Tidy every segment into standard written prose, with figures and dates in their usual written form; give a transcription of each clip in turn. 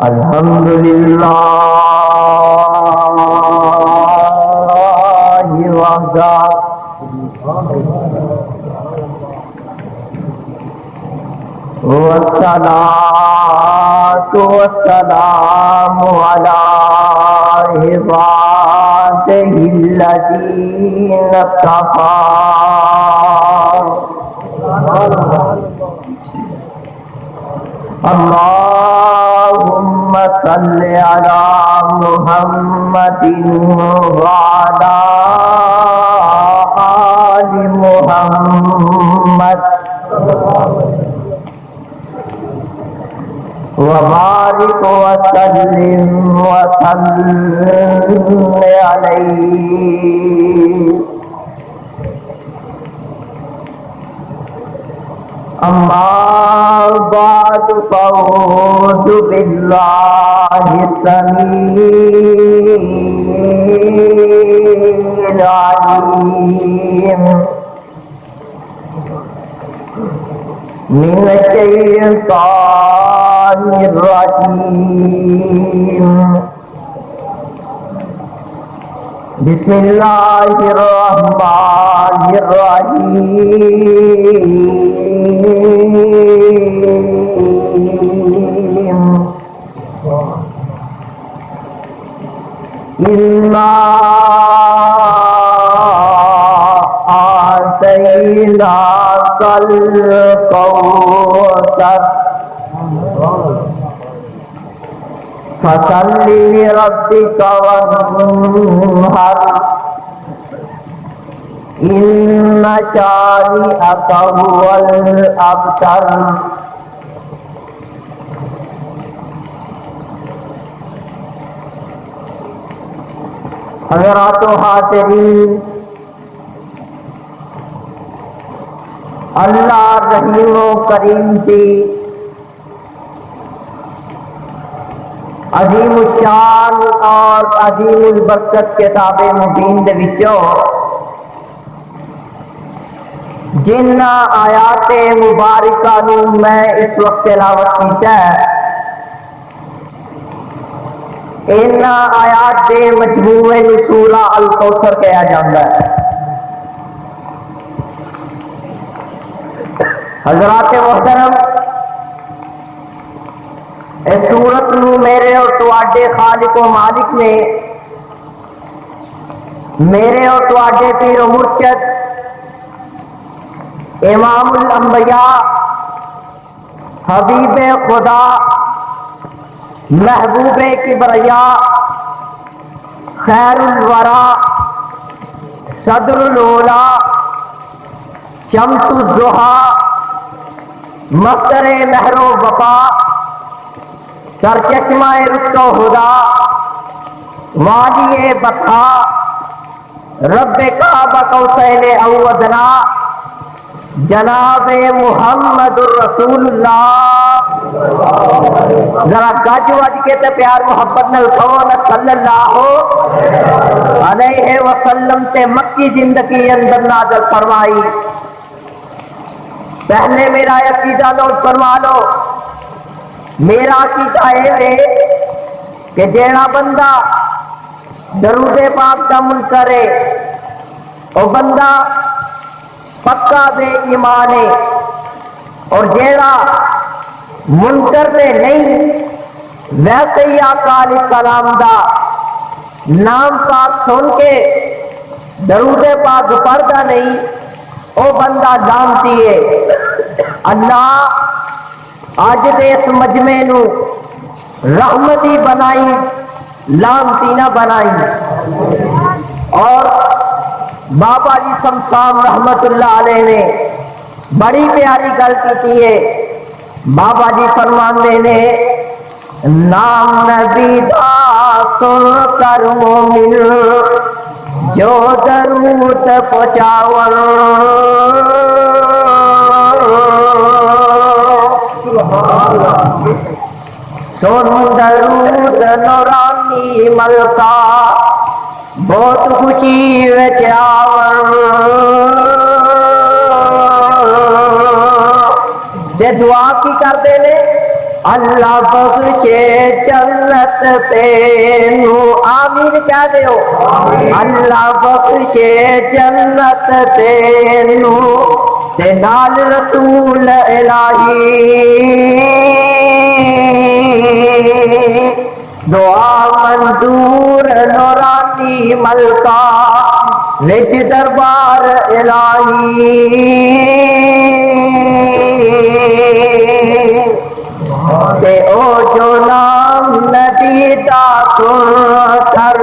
الحمد للہ وحدہ والصلاة والسلام على عباده الذين اصطفى اللهم صل على محمد وعلى آل محمد وبارك وسلم عليه. أما بعد فأعوذ بالله السميع العليم من الشيطان الرجيم. بسم الله الرحمن الرحيم. إنا أعطيناك الكوثر فصل لربك وانحر إن شانئك هو الأبتر. حضرات و حاضرین، اللہ رحیم و کریم کی عظیم الشان اور عظیم البرکت کتاب مبین دے وچوں جن آیات مبارکہ نو میں اس وقت تلاوت کیتا ہے، ان آیات دے مجموعے نو سورہ الکوثر کہا جاتا ہے. حضرات محترم، اس سورت نو میرے اور تواڈے خالق و مالک نے میرے اور تواڈے پیر و مرشد امام الانبیاء حبیب خدا محبوب کبریا خیر الورا صدر الاولا شمس الضحیٰ مصدر مہر و وفا سرچشمہ رشد و ہدا والی بطحا رب کعبہ قوسین او ادنی جناب محمد الرسول اللہ. ذرا گج وج کے تے پیار محبت نال کہو نا صلی اللہ علیہ وسلم تے مکی زندگی اندر نازل فرمائی. پہلے میرا عقیدہ نوٹ فرما لو. میرا عقیدہ ہے کہ جیڑا بندہ درود پاک کا منکر ہے وہ بندہ پکا بے ایمان ہے، اور جیڑا منکر سے نہیں ویسے ہی آقا علیہ السلام دا نام پاک سن کے درود پاک پڑھتا نہیں وہ بندہ لعنتی ہے. اللہ آج دے اس مجمع نو رحمتی بنائی، لعنتی نہ بنائی. اور بابا جی شمشام رحمت اللہ علیہ نے بڑی پیاری گل کی ہے. بابا جی فرماندے نے نام نبی دا سن کر مومن جو درود پہنچاون سن درود نورانی ملکا بہت خوشی وچ آون. تے دعا کی کرتے ہیں اللہ بخشے جنت تینو، آمین کہہ دیو، اللہ بخشے جنت تینو تے نال رسول الہی، دعا منظور نورانی ملکہ وچ دربار الہی، تے او جو نام نبی دا سن کر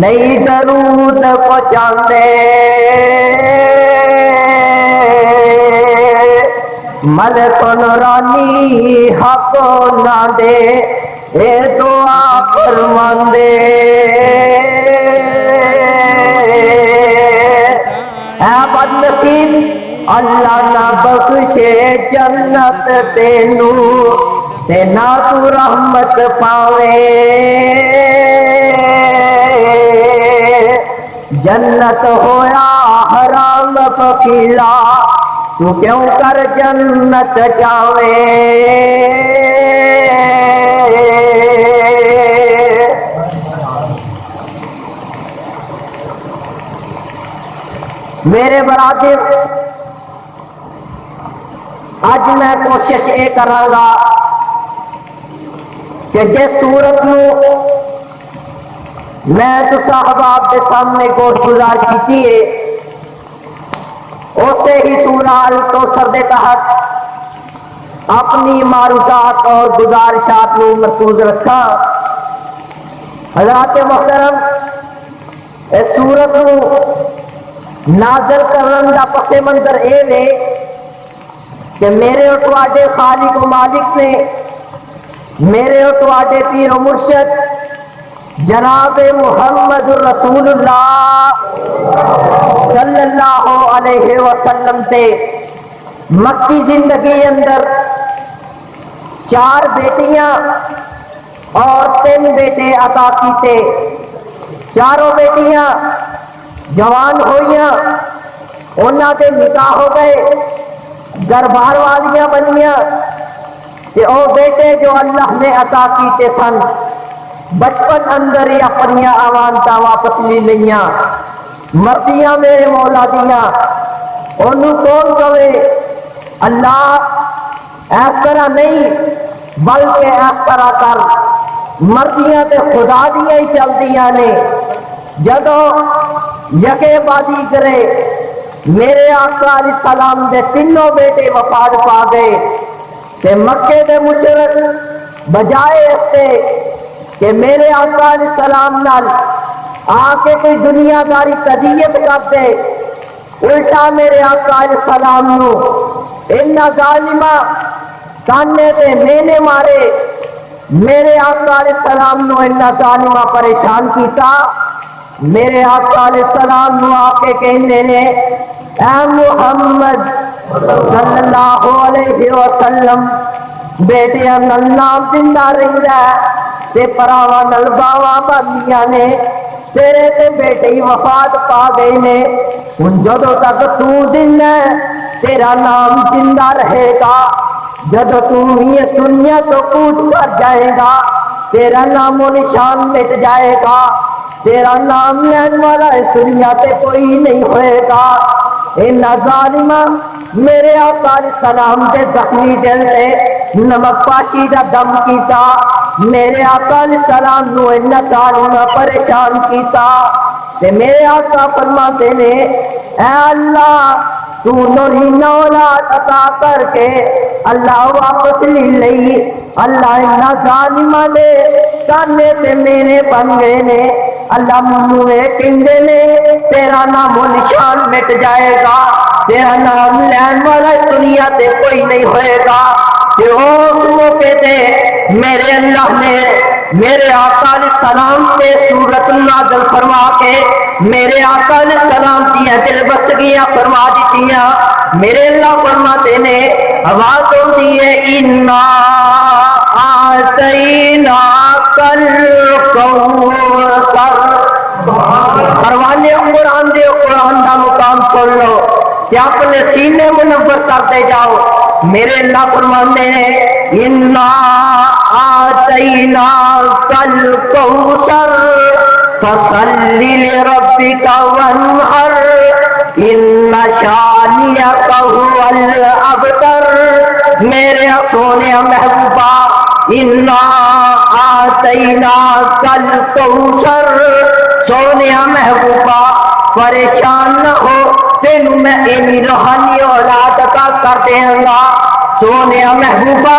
نہیں درود پہنچاندے، ملک نورانی حق نہ دے اے دعا فرماندے، اے بدنصیب اللہ نہ بخشے جنت تینو تے نہ تو رحمت پاوے، جنت ہویا حرام فقیلا تو کیوں کر جنت جاوے، میرے برادر اج میں کوشش یہ کراں گا کہ جس سورت نو میں تساں احباب کے سامنے گوش گزار کی ہے اسے ہی سورہ الکوثر دے تحت اپنی معروضات اور گزارشات کو مرکوز رکھا۔ حضرات محترم، اس سورت نو نازل کرن دا پس منظر اے وے کہ میرے اور تواڈے خالق و مالک نے میرے اور تواڈے پیر و مرشد جناب محمد رسول اللہ صلی اللہ علیہ وسلم سے مکی زندگی اندر 4 بیٹیاں اور 3 بیٹے عطا کیتے، چاروں بیٹیاں جوان ہوئیاں، انہاں دے نکاح ہو گئے، گھر بار والیاں بنیاں، تے او بیٹے جو اللہ نے عطا کیتے سن بچپن اندر ہی اپنی اوانتا واپس لی لیاں، مردیاں میرے مولا دیاں، انہوں کون کہے اللہ اس طرح نہیں بلکہ اس طرح کر، مردیاں تے خدا دیاں ہی چل دیاں نے، جدو یکے بازی کرے میرے آقا علیہ السلام دے تینوں بیٹے وفات پا گئے، تے مکے دے مشرک بجائے اس سے کہ میرے آقا علیہ السلام نال آ کے کوئی دنیا داری قضیت کر دے، الٹا میرے آقا علیہ السلام نو انہاں ظالمہ کانے تے مینے مارے، میرے آقا علیہ السلام نو انہاں ظالمہ پریشان کیتا، میرے آقا علیہ السلام نو آ کے کہندے نے اے محمد صلی اللہ علیہ وسلم بیٹیاں نال نام زندہ رہندا ہے تے پراواں نال باواں بندیاں نے، تیرے تے بیٹے ہی وفات پا گئے نے، ہن جدوں تک تو زندہ ہے تیرا نام زندہ رہے گا، جدوں تو یہ دنیا تو کوچ کر جائے گا تیرا نام و نشان مٹ جائے گا، تیرا نام لین والا اس دنیا تے کوئی نہیں ہوئے گا۔ ان ظالمہ میرے آقا علیہ السلام دے زخمی دل سے نمک پاشی دا دم کیتا، میرے آقا علیہ السلام نو ان ظالمہ پریشان کیتا، تے میرے آقا فرماتے نے اے اللہ تو نورین اولاد عطا کر کے اللہ واپس لی لئی، اللہ ان ظالمہ دے کانے تے میرے بن گئے نے، اللہ منوے کہندے نے تیرا نام و نشان مٹ جائے گا، تیرا نام لین والا دنیا تے کوئی نہیں ہوئے گا، کہ اس موقع تے میرے اللہ نے میرے آقا علیہ السلام سے سورت نازل فرما کے میرے آقا علیہ السلام دیا دل بستگیاں فرما دیتیاں، میرے اللہ فرماتے نے آواز ہوتی ہے اِنَّا آتَيْنَاكَ الْكَوْثَرَ، پروانے قرآن دے قرآن دا مقام کھول لو کہ اپنے سینے منور کرتے جاؤ، میرے اللہ فرماتے ہیں انا آتیناکل کوثر فصلی لربک وانحر ان شانئک هو الابتر۔ میرے سونے محبوبہ انا آتیناکل کوثر، سونے محبوبہ پریشان نہ ہو، تینوں میں اینی روحانی اولاد عطا کر دیں گا۔ سونے محبوبہ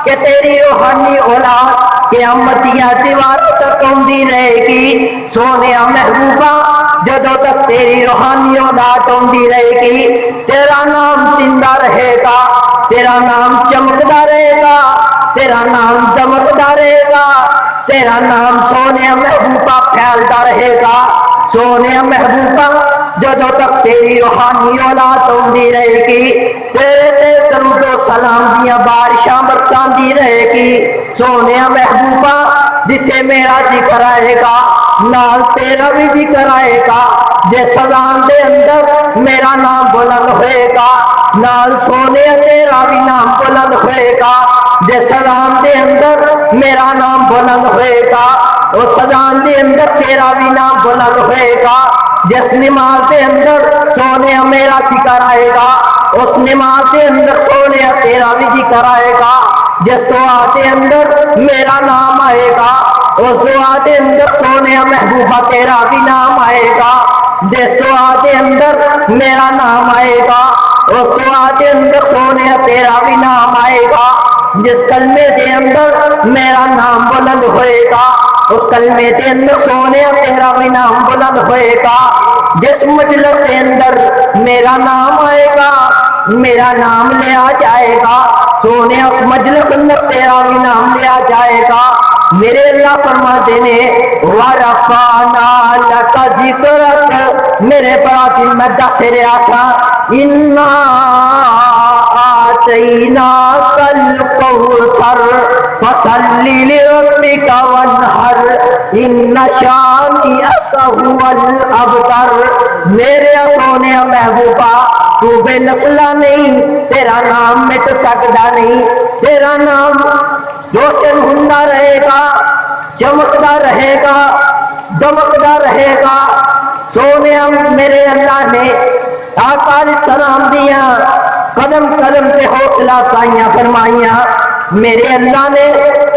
کہ تیری روحانی اولاد قیامتیاں دیواروں تک آتی رہے گی۔ سونے محبوبہ جدوں تک تیری روحانی اولاد آتی رہے گی، تیرا نام زندہ رہے گا، تیرا نام چمکتا رہے گا، تیرا نام دمکتا رہے گا، تیرا نام سونے محبوبہ پھیلتا رہے گا۔ سونے محبوبہ جدوں تک تیری روحانی اولاد آتی رہے گی، تیرے تے درود و سلام دیاں بارشاں برساندی رہے گی۔ سونے محبوبہ جسے میرا ذکر آئے گا نال تیرا بھی ذکر آئے گا، جس اذان دے اندر میرا نام بلند ہوئے گا نال سونے تیرا بھی نام بلند ہوئے گا، جس اذان دے اندر میرا نام بلند ہوئے گا اس اذان دے اندر تیرا بھی نام بلند ہوئے گا۔ جس نماز دے اندر سونے میرا ذکر آئے گا اس نماز دے اندر سونے تیرا بھی ذکر آئے گا، جس دعا دے اندر میرا نام آئے گا اس دعا دے اندر سونے محبوبہ تیرا بھی نام آئے گا، جس دعا دے اندر میرا نام آئے گا اس دعا دے اندر سونے تیرا بھی نام آئے گا، جس کلمے دے اندر میرا نام بلند ہوئے گا اس کلمے دے اندر سونے تیرا بھی نام بلند ہوئے گا۔ جس مجلس کے اندر میرا نام آئے گا میرا نام لیا جائے گا، سونے اس مجلس اندر تیرا بھی نام لیا جائے گا۔ میرے اللہ فرماتے نے وَرَفَعْنَا لَكَ ذِكْرَكَ، میرے برات میں دس رہا تھا اِنَّا آتَيْنَاكَ الْكَوْثَرَ فَصَلِّ لِرَبِّكَ وَانْحَرْ إِنَّ شَانِئَكَ هُوَ الْأَبْتَرُ۔ میرے سونے محبوبہ تو بے نسلہ نہیں، تیرا نام مٹ سکتا نہیں، تیرا نام روشن ہوندا رہے گا، چمکتا رہے گا، دمکتا رہے گا۔ سونے میرے اللہ نے آقا علیہ السلام دیا قدم قدم سے حوصلہ افزائیاں فرمائیاں، میرے اللہ نے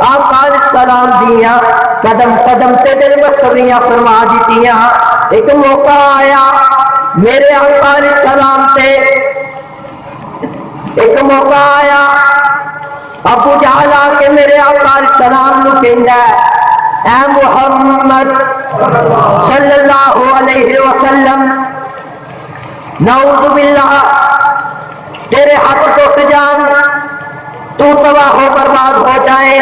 آقا علیہ السلام دیا قدم قدم سے دل بسریاں فرما دیتیاں۔ ایک موقع آیا میرے آقا علیہ السلام سے، ایک موقع آیا ابو جہل آ کے میرے آقا علیہ السلام نو کہندا ہے اے محمد صلی اللہ علیہ وسلم، نعوذ باللہ تیرے حق ٹوٹ جان، تو تباہ و برباد ہو جائے،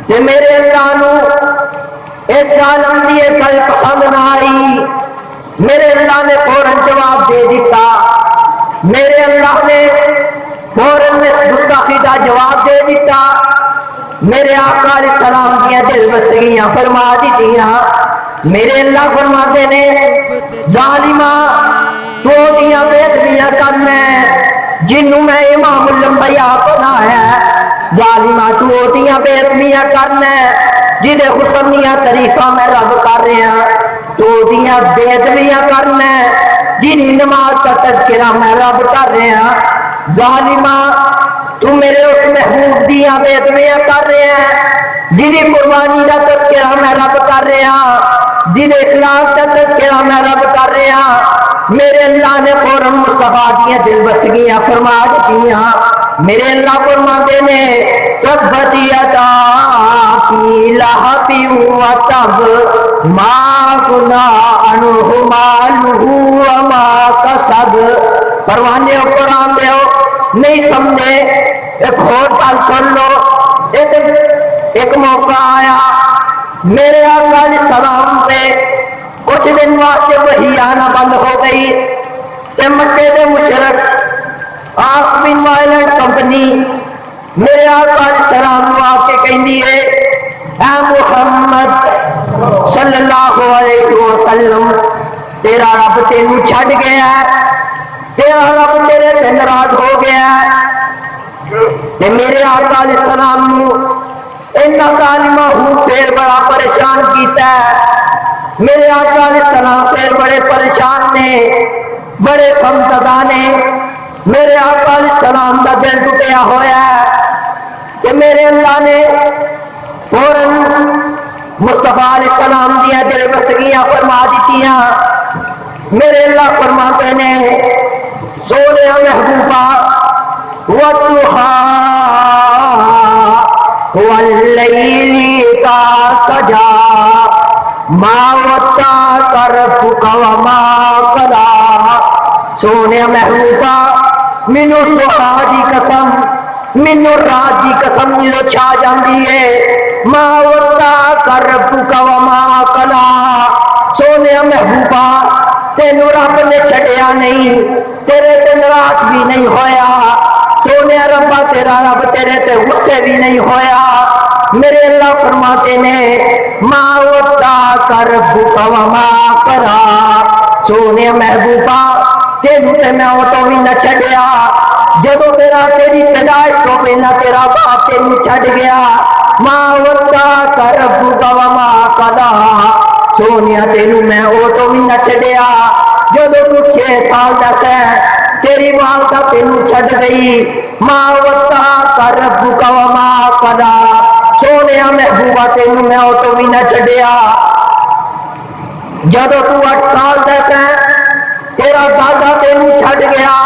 کہ میرے اللہ نو اس عالم دی گل پسند نہ آئی۔ میرے اللہ نے فوراً جواب دے دیتا، میرے اللہ نے فوراً گستاخی کا جواب دے دیتا، میرے آقا علیہ السلام دیا دل بسیاں فرما دیتیاں۔ میرے اللہ فرماتے نے ظالمہ تو دیاں بےدبیاں کرنا ہے جنوں میں امام الانبیاء بنایا ہے، ظالمہ تو دیاں بےدبیاں کرنا ہے جنہیں حسن دیاں تعریفاں میں رب کر رہا، تو دیاں بےدبیاں کرنا ہے جنہیں نماز کا تذکرہ میں رب کر رہا۔ ظالمہ تو میرے اس محبوب دیاں بےدبیاں کر رہے ہیں جنہیں قربانی کا تذکرہ میں رب کر رہا، جنہیں اخلاص کا تذکرہ میں رب کر رہا۔ میرے اللہ نے فوراً مصطفیٰ دیا دل بسگیاں فرما دیتیاں۔ میرے اللہ فرماتے نے تبت یدا ابی لہب وتب ما اغنی عنہ مالہ وما کسب۔ پروانے قرآن دے نہیں سمجھے، ایک اور بات سن لو۔ ایک موقع آیا میرے آقا علیہ السلام پہ کچھ دن واسطے وحی آنا بند ہو گئی، کہ مکے دے مشرک آف بن وائلنٹ کمپنی میرے آقا علیہ السلام کو آ کے کہندی ہے اے محمد صلی اللہ علیہ وسلم، تیرا رب تینوں چھڈ گیا ہے، تیرا رب تیرے سے ناراض ہو گیا ہے، کہ میرے آقا علیہ السلام نو اینا ظالمہ ہوں پھر بڑا پریشان کیتا ہے. میرے آقا علیہ السلام پھر بڑے پریشان نے، بڑے غمزدہ نے. میرے آقا علیہ السلام کا دل ٹوٹیا ہوا ہے کہ میرے اللہ نے فوراً مصطفیٰ علیہ السلام دیا دل بسگیاں فرما دیتیاں. میرے اللہ فرماتے نے سونے محبوبہ وَالضُّحَىٰ وَاللَّيْلِ إِذَا سَجَىٰ مَا وَدَّعَكَ رَبُّكَ وَمَا قَلَىٰ. سونے محبوبہ مینو سہا دی قسم، مینو رات دی قسم مینو چھا جاندی ہے. ما وَدَّعَكَ رَبُّكَ وَمَا قَلَىٰ. سونے محبوبہ تینو رب نے چھڈیا نہیں، تیرے تے ناراض بھی نہیں ہویا. سونے ربا تیرا رب تیرے تے غصے بھی نہیں ہویا. میرے اللہ فرماتے نے ما وَدَّعَكَ رَبُّكَ وَمَا قَلَىٰ. سونے محبوبہ تینو تے میں تو بھی نہ چھڈیا. جدو تیرا تیری پیدائش تو پہلا تیرا باپ تینو چھڈ گیا. ما وَدَّعَكَ رَبُّكَ وَمَا قَلَىٰ. سونیا تینو میں او تو بھی نہ چھڈیا. جدو تو 6 سال دا ہے تیری والدہ تینو چھڈ گئی. ما وَدَّعَكَ رَبُّكَ وَمَا قَلَىٰ. سونیا محبوبہ تینو میں او تو بھی نہ چھڈیا. جدو تو 8 سال دا ہے تیرا دادا تینو چھڈ گیا.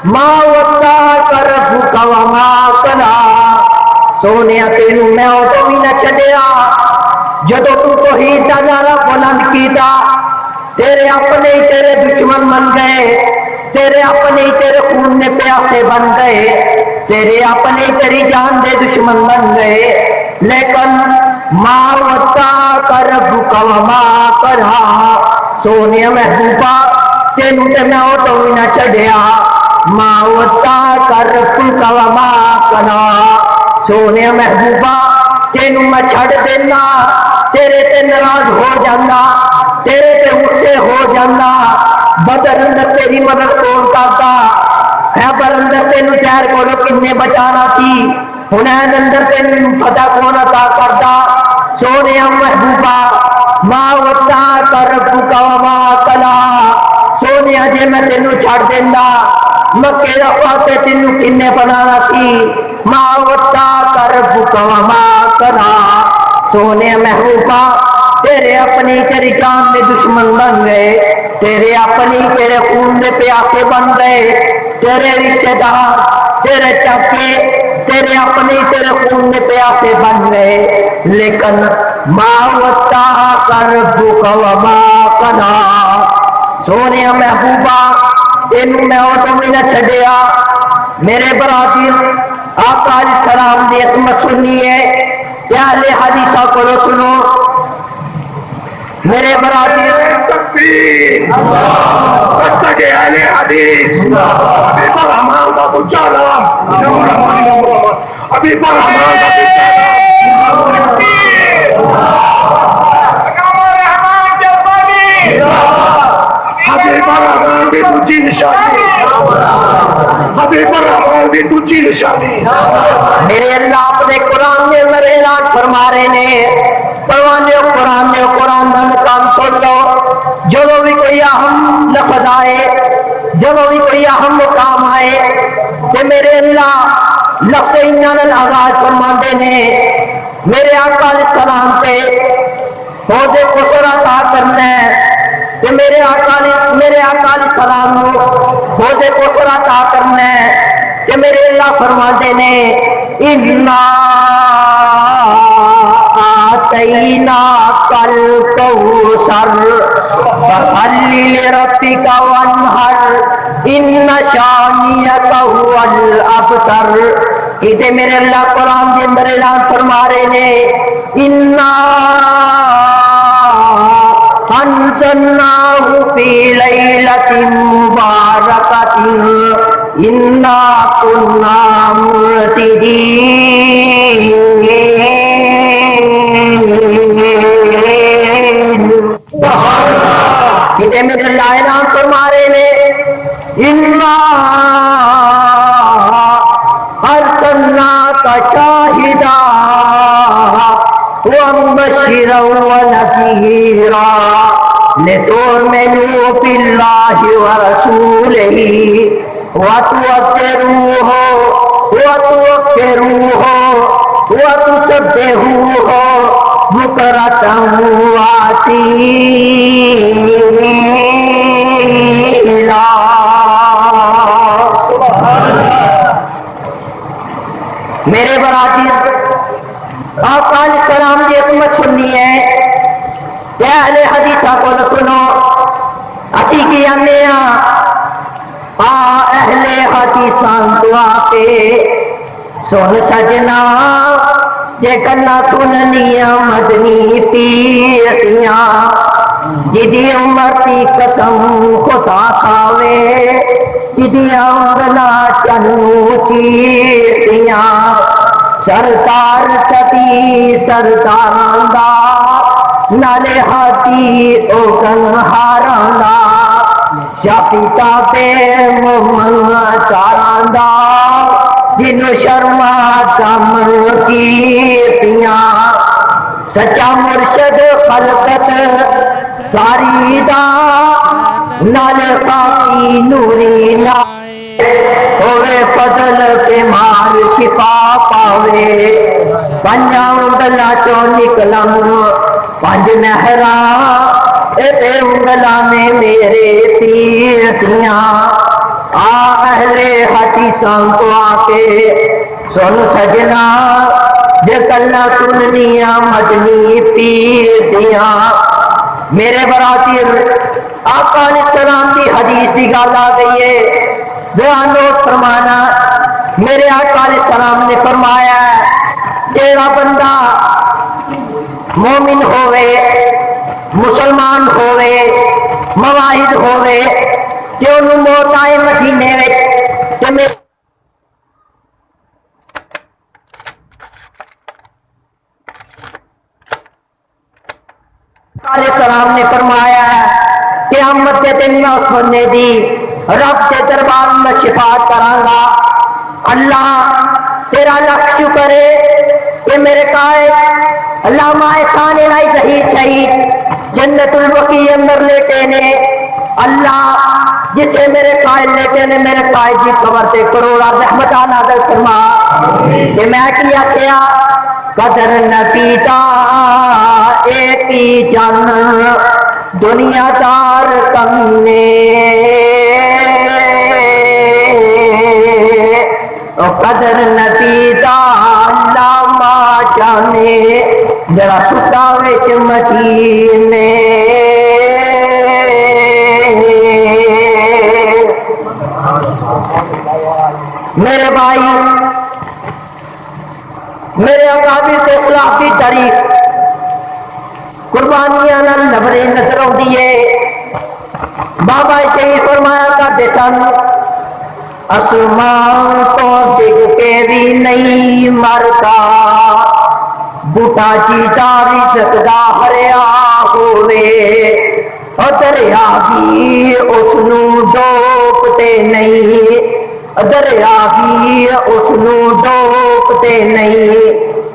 ما وَدَّعَكَ رَبُّكَ وَمَا قَلَىٰ. سونیا تینو میں او تو بھی نہ چھڈیا. جدو تو توحید دا نعرہ بلند کیتا تیرے اپنے ہی تیرے دشمن بن گئے، تیرے اپنے ہی تیرے خون میں پیاسے بن گئے، تیرے اپنے ہی تیری جان دے دشمن بن گئے. لیکن ما وَدَّعَكَ رَبُّكَ وَمَا قَلَىٰ. سونے محبوبہ تینو تے میں او تو بھی نہ چھڈیا. ما وَدَّعَكَ رَبُّكَ وَمَا قَلَىٰ. سونے محبوبہ تینو میں چھڑ دینا، تیرے تے ناراض ہو جانا، تیرے تے غصے ہو جانا. بدر اندر تیری مدد کون کرتا؟ خیبر اندر تینو زہر کولو کنے بچانا تھی؟ حنین اندر تینو فتح کون عطا کرتا؟ سونے محبوبہ ما وَدَّعَكَ رَبُّكَ وَمَا قَلَىٰ. سونے جے میں تینو چھڑ دینا مکے دا فاتح تینو کنے بنانا تھی؟ ما وَدَّعَكَ رَبُّكَ وَمَا قَلَىٰ. سونے محبوبہ تیرے اپنی تیری جان میں دشمن بن گئے، تیرے اپنی تیرے خون میں پیاسے بن گئے، تیرے رشتے دار تیرے چاچے تیرے اپنی تیرے خون میں پیاسے بن گئے. لیکن ما وَدَّعَكَ رَبُّكَ وَمَا قَلَىٰ. سونے محبوبہ تینو میں او تو بھی نہ چھڈیا. میرے برادر آقا علیہ السلام دی عظمت سنیے، اہل حدیثہ کو سنو. میرے برادر تکبیر کے اہل حدیث ابھی پر ہمان کا بچہ نام ابھی پر ہمان کا بچہ نام ابھی پر ہمان بھی دوسری نشانی، ابھی پر ہمان بھی دوسری نشانی. میرے اللہ اپنے قرآن میں میرے اعلان فرما رہے نے پروانے قرآن کا مقام سن لو. جب بھی کوئی اہم لفظ آئے، جب بھی کوئی اہم مقام آئے کہ میرے اللہ لفظ انہاں آغاز فرماندے نے. میرے آقا علیہ السلام پہ عہد قصر عطا کرنا ہے کہ میرے آقا علیہ السلام کو عہد قصر عطا کرنا ہے کہ میرے اللہ فرماتے نے اِنَّا آتَيْنَاكَ الْكَوْثَرَ فَصَلِّ لِرَبِّكَ وَانْحَرْ إِنَّ شَانِئَكَ هُوَ الْأَبْتَرُ. یہ میرے اللہ قرآن کے اندر اعلان فرما رہے نے اِنَّا أَنزَلْنَاهُ فِي لَيْلَةٍ مُبَارَكَةٍ إِنَّا كُنَّا مُرْسِلِينَ. یہ میرے اللہ اعلان فرما رہے نے اِنَّا أَرْسَلْنَا تؤمنوا بالله ورسوله وتوقروه وتوقروه وتسبحوه بكرة وأصيلا. میرے برادری آقا علیہ السلام کی حکمت سننی ہے کہ اہل حدیثہ کو سنو. اسی کی آنے اہل حدیثاں دعا پہ سن سجنا جے گلا سننیاں مدنی پیتیاں جدی عمر کی قسم خدا کھاوے جدیاں گلا چنو چیتیاں سرکار ستی سرداراں دا نالے ہاتھی اوگن ہاراں دا شافی تابے محمد چاراں دا جنوں شرما چامن کیتیاں سچا مرشد خلقت ساری دا نال خاکی نوری نا ہوئے فضل کے مار شفا پاوے پنجاں انگلا چو نکلم پنج نہراں اے انگلا میں میرے تیتیاں. اہل حدیثاں کو آ کے سن سجنا جے گلاں سننیاں مدنی پیتیاں. میرے برادر آقا علیہ السلام کی حدیث کی گل آ گئی ہے. دعا نوٹ فرمانا. میرے آقا علیہ السلام نے فرمایا تیرا بندہ مومن ہوئے مسلمان ہوئے مواحد ہوئے کہ انہوں موت آئے مدینے وچ کہ میرے علیہ السلام نے فرمایا قیامت کے دن میں اس بندے دی رب کے دربار میں شفاعت کراں گا. اللہ تیرا لاکھ شکر ہے کہ میرے قائد علامہ احسان الہی شہید جنت البقیع اندر لیٹے نے. اللہ جسے میرے قائد لیٹے نے میرے قائد کی قبر سے کروڑا رحمت نازل فرما کہ میں کیا کیا قدر نہ پیتا ایک ہی جان دنیا دار کمنے قدر نہ پیتا علامہ جانے ذرا ستا وچ مدینے. میرے بھائی میرے اقابر کے خلاف کی تاریخ قربانیاں نبرے نظر آتی ہے. بابا شہید فرمایا کرتے سن آسمان تو ڈگ کے بھی نہیں مرتا بوٹا چیتا بھی سکدا ہریا ہوئے اور دریا بھی اس نوں ڈوبتے نہیں دریا بھی اس نوں ڈوبتے نہیں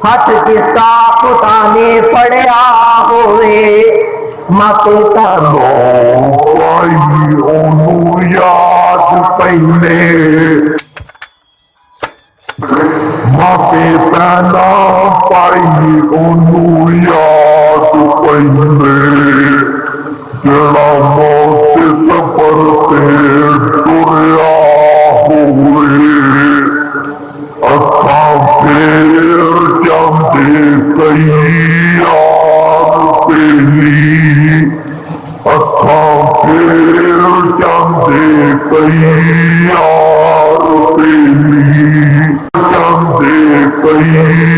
ہاتھ جس کا خدا نے پڑیا ہوئے ماں پتا یاد پہلے ماں پتا نہ پائی انہوں یاد پہلے جڑا موت سفر سے ٹریا ہوئے اکھاں پھیر جاندے کئی یار پہلی اکھاں پھیر جاندے کئی یار پہلی جاندے کئی